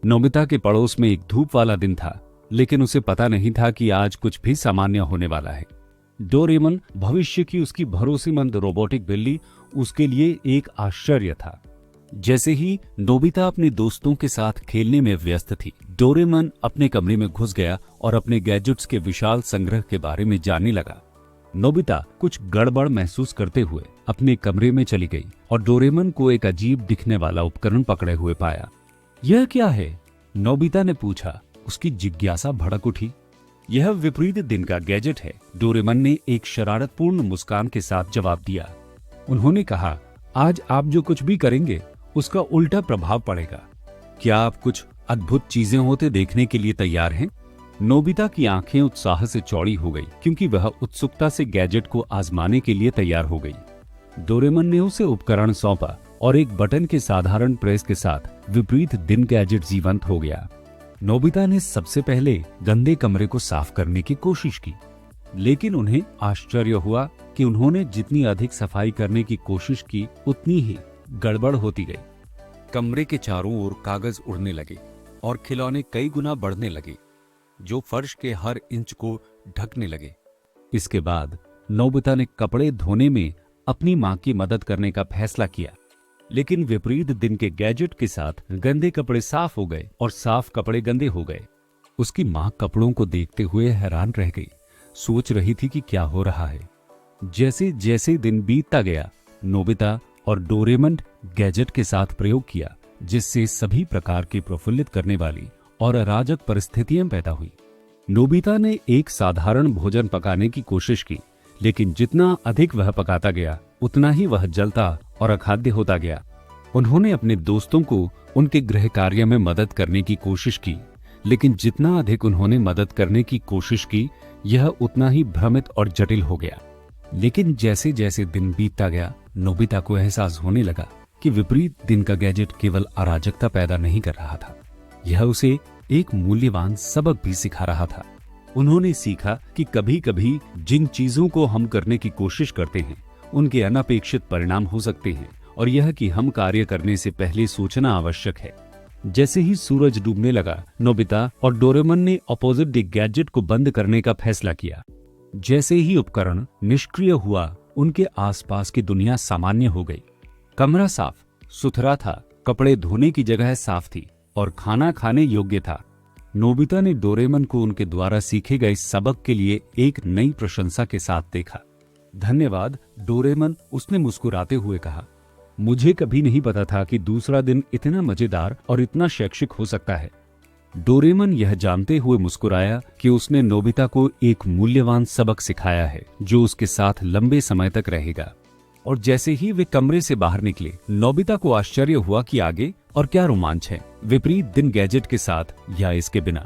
Nobita के पड़ोस में एक धूप वाला दिन था, लेकिन उसे पता नहीं था कि आज कुछ भी सामान्य होने वाला है। डोरेमन भविष्य की उसकी भरोसेमंद रोबोटिक बिल्ली उसके लिए एक आश्चर्य था। जैसे ही नोबिता अपने दोस्तों के साथ खेलने में व्यस्त थी, डोरेमन अपने कमरे में घुस गया और अपने गैजेट्स के विशाल संग्रह के बारे में जानने लगा। नोबिता कुछ गड़बड़ महसूस करते हुए अपने कमरे में चली गई और डोरेमन को एक अजीब दिखने वाला उपकरण पकड़े हुए पाया। यह क्या है? नोबिता ने पूछा। उसकी जिज्ञासा भड़क उठी। यह विपरीत दिन का गैजेट है, डोरेमन ने एक शरारतपूर्ण मुस्कान के साथ जवाब दिया। उन्होंने कहा, आज आप जो कुछ भी करेंगे उसका उल्टा प्रभाव पड़ेगा। क्या आप कुछ अद्भुत चीजें होते देखने के लिए तैयार हैं? नोबिता की आंखें उत्साह से चौड़ी हो गई, क्योंकि वह उत्सुकता से गैजेट को आजमाने के लिए तैयार हो गई। डोरेमन ने उसे उपकरण सौंपा और एक बटन के साधारण प्रेस के साथ विपरीत दिन गैजेट जीवंत हो गया। नोबिता ने सबसे पहले गंदे कमरे को साफ करने की कोशिश की, लेकिन उन्हें आश्चर्य हुआ कि उन्होंने जितनी अधिक सफाई करने की कोशिश की, उतनी ही गड़बड़ होती गई। कमरे के चारों ओर कागज उड़ने लगे और खिलौने कई गुना बढ़ने लगे, जो फर्श के हर इंच को ढकने लगे। इसके बाद नोबिता ने कपड़े धोने में अपनी मां की मदद करने का फैसला किया, लेकिन विपरीत दिन के गैजेट के साथ गंदे कपड़े साफ हो गए और साफ कपड़े गंदे हो गए। उसकी मां कपड़ों को देखते हुए हैरान रह गई, सोच रही थी कि क्या हो रहा है। जैसे जैसे दिन बीतता गया, नोबिता और डोरेमन गैजेट के साथ प्रयोग किया, जिससे सभी प्रकार की प्रफुल्लित करने वाली और अराजक परिस्थितियां पैदा हुई। नोबिता ने एक साधारण भोजन पकाने की कोशिश की, लेकिन जितना अधिक वह पकाता गया, उतना ही वह जलता और अखाद्य होता गया। उन्होंने अपने दोस्तों को उनके गृह कार्य में मदद करने की कोशिश की, लेकिन जितना अधिक उन्होंने मदद करने की कोशिश की, यह उतना ही भ्रमित और जटिल हो गया। लेकिन जैसे जैसे दिन बीतता गया, नोबिता को एहसास होने लगा कि विपरीत दिन का गैजेट केवल अराजकता पैदा नहीं कर रहा था, यह उसे एक मूल्यवान सबक भी सिखा रहा था। उन्होंने सीखा कि कभी कभी जिन चीजों को हम करने की कोशिश करते हैं, उनके अनपेक्षित परिणाम हो सकते हैं, और यह कि हम कार्य करने से पहले सोचना आवश्यक है। जैसे ही सूरज डूबने लगा, नोबिता और डोरेमन ने अपोजिट द गैजेट को बंद करने का फैसला किया। जैसे ही उपकरण निष्क्रिय हुआ, उनके आसपास की दुनिया सामान्य हो गई। कमरा साफ सुथरा था, कपड़े धोने की जगह साफ थी और खाना खाने योग्य था। नोबिता ने डोरेमन को उनके द्वारा सीखे गए सबक के लिए एक नई प्रशंसा के साथ देखा। धन्यवाद डोरेमन, उसने मुस्कुराते हुए कहा। मुझे कभी नहीं पता था कि दूसरा दिन इतना मजेदार और इतना शैक्षिक हो सकता है। डोरेमन यह जानते हुए मुस्कुराया कि उसने नोबिता को एक मूल्यवान सबक सिखाया है, जो उसके साथ लंबे समय तक रहेगा। और जैसे ही वे कमरे से बाहर निकले, नोबिता को आश्चर्य हुआ कि आगे और क्या रोमांच है, विपरीत दिन गैजेट के साथ या इसके बिना।